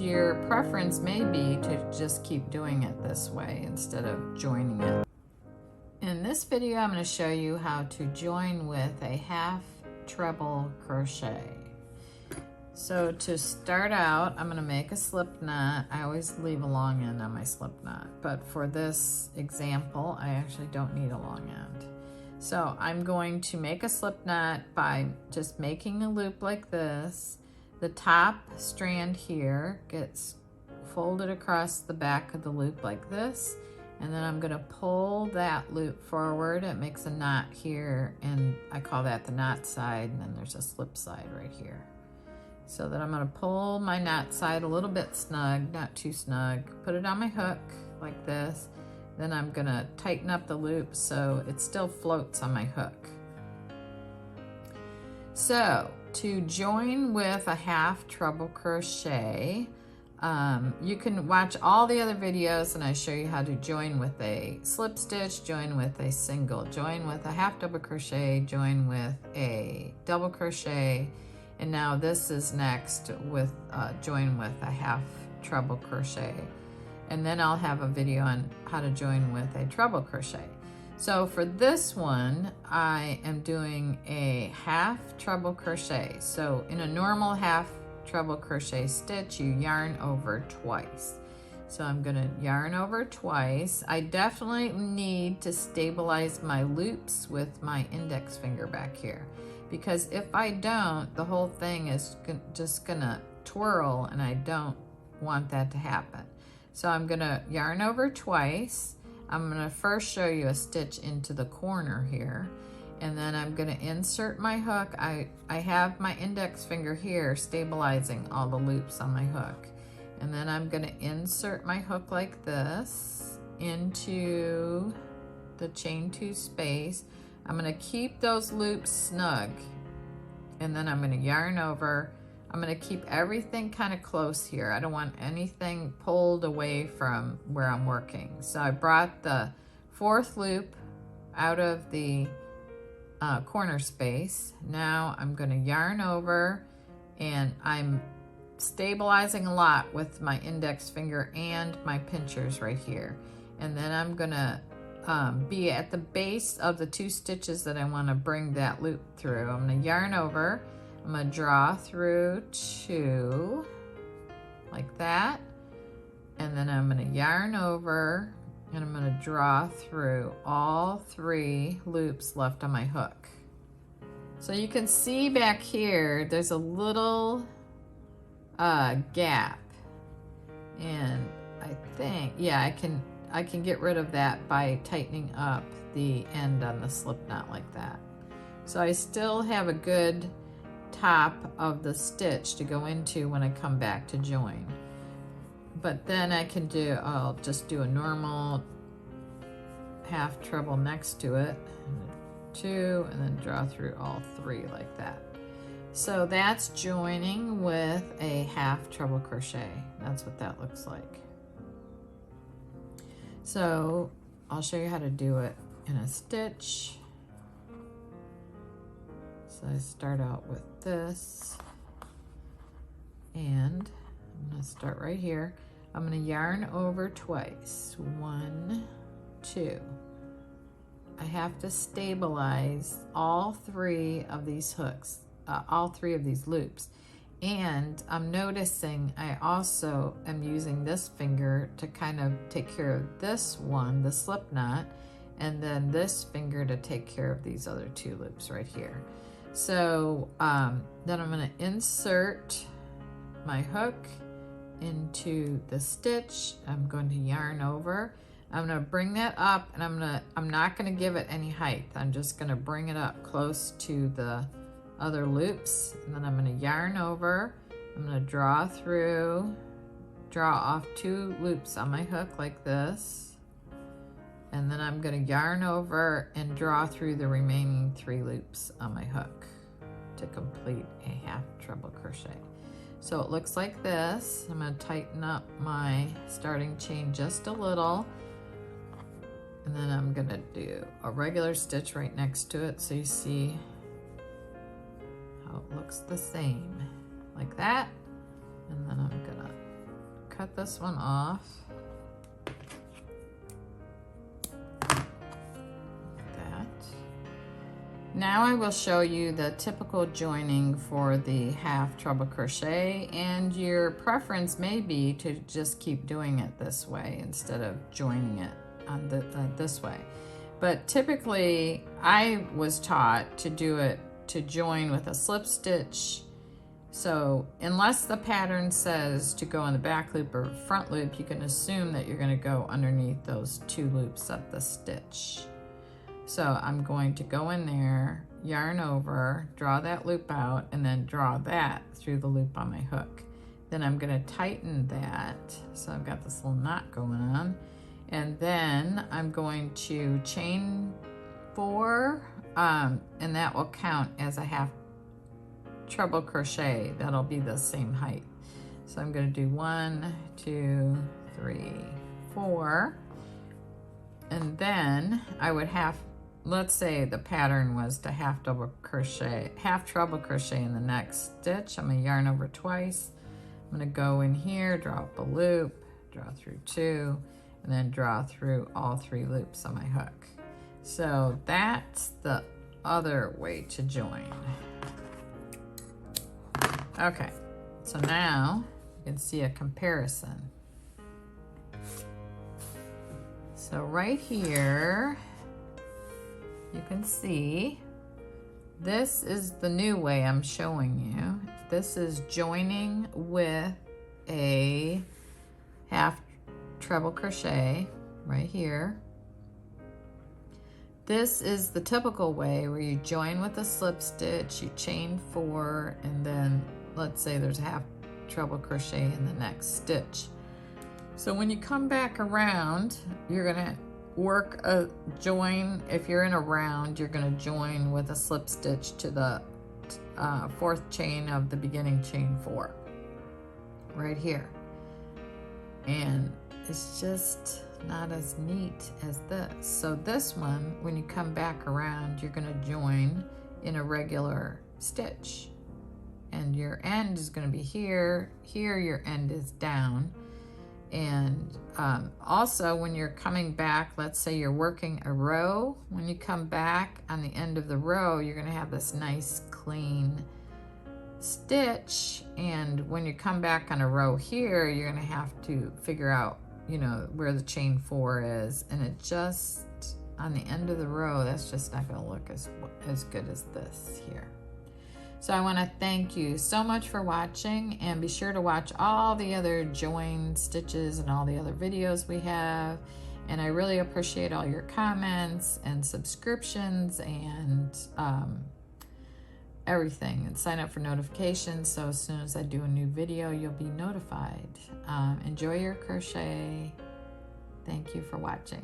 your preference may be to just keep doing it this way instead of joining it. In this video, I'm going to show you how to join with a half treble crochet. So to start out, I'm going to make a slip knot. I always leave a long end on my slip knot, but for this example, I actually don't need a long end. So I'm going to make a slip knot by just making a loop like this. The top strand here gets folded across the back of the loop like this, and then I'm going to pull that loop forward. It makes a knot here, and I call that the knot side, and then there's a slip side right here. So that I'm going to pull my knot side a little bit snug, not too snug, put it on my hook like this. Then I'm going to tighten up the loop so it still floats on my hook. So to join with a half treble crochet, you can watch all the other videos and I show you how to join with a slip stitch, join with a single, join with a half double crochet, join with a double crochet, and now this is next with join with a half treble crochet. And then I'll have a video on how to join with a treble crochet. So for this one, I am doing a half treble crochet. So in a normal half treble crochet stitch, you yarn over twice. So I'm gonna yarn over twice. I definitely need to stabilize my loops with my index finger back here, because if I don't, the whole thing is just gonna twirl, and I don't want that to happen. So I'm gonna yarn over twice. I'm gonna first show you a stitch into the corner here, and then I'm gonna insert my hook. I have my index finger here stabilizing all the loops on my hook. And then I'm gonna insert my hook like this into the chain 2 space. I'm gonna keep those loops snug, and then I'm gonna yarn over. I'm gonna keep everything kind of close here. I don't want anything pulled away from where I'm working. So I brought the 4th loop out of the corner space. Now I'm gonna yarn over, and I'm stabilizing a lot with my index finger and my pinchers right here. And then I'm gonna be at the base of the 2 stitches that I want to bring that loop through. I'm going to yarn over, I'm going to draw through 2 like that, and then I'm going to yarn over, and I'm going to draw through all 3 loops left on my hook. So you can see back here there's a little gap, and I think, yeah, I can get rid of that by tightening up the end on the slip knot like that. So I still have a good top of the stitch to go into when I come back to join. But then I'll just do a normal half treble next to it, 2, and then draw through all 3 like that. So that's joining with a half treble crochet. That's what that looks like. So I'll show you how to do it in a stitch. So I start out with this, and I'm going to start right here. I'm going to yarn over twice. 1, 2. I have to stabilize all 3 of these hooks, all 3 of these loops. And I'm noticing I also am using this finger to kind of take care of this one, the slip knot, and then this finger to take care of these other 2 loops right here. So then I'm going to insert my hook into the stitch. I'm going to yarn over. I'm going to bring that up, and I'm not going to give it any height. I'm just going to bring it up close to the other loops, and then I'm going to yarn over. I'm going to draw off 2 loops on my hook like this, and then I'm going to yarn over and draw through the remaining 3 loops on my hook to complete a half treble crochet. So it looks like this. I'm going to tighten up my starting chain just a little, and then I'm going to do a regular stitch right next to it so you see how it looks the same, like that. And then I'm gonna cut this one off. Now I will show you the typical joining for the half treble crochet, and your preference may be to just keep doing it this way instead of joining it on this way. But typically I was taught to do it to join with a slip stitch. So unless the pattern says to go in the back loop or front loop, you can assume that you're going to go underneath those 2 loops at the stitch. So I'm going to go in there, yarn over, draw that loop out, and then draw that through the loop on my hook. Then I'm going to tighten that. So I've got this little knot going on. And then I'm going to chain 4, and that will count as a half treble crochet. That'll be the same height. So I'm going to do 1, 2, 3, 4. And then I would have, let's say the pattern was to half treble crochet in the next stitch. I'm going to yarn over twice. I'm going to go in here, draw up a loop, draw through 2, and then draw through all 3 loops on my hook. So that's the other way to join. Okay, so now you can see a comparison. So right here, you can see this is the new way I'm showing you. This is joining with a half treble crochet right here. This is the typical way where you join with a slip stitch, you chain 4, and then let's say there's a half treble crochet in the next stitch. So when you come back around, you're gonna work a join. If you're in a round, you're gonna join with a slip stitch to the 4th chain of the beginning chain 4, right here. And it's just not as neat as this. So this one, when you come back around, you're gonna join in a regular stitch. And your end is gonna be here. Here your end is down. And also when you're coming back, let's say you're working a row, when you come back on the end of the row, you're gonna have this nice clean stitch. And when you come back on a row here, you're gonna have to figure out, you know, where the chain 4 is. And it just, on the end of the row, that's just not gonna look as good as this here. So I want to thank you so much for watching, and be sure to watch all the other join stitches and all the other videos we have. And I really appreciate all your comments and subscriptions and everything, and sign up for notifications so as soon as I do a new video, you'll be notified. Enjoy your crochet. Thank you for watching.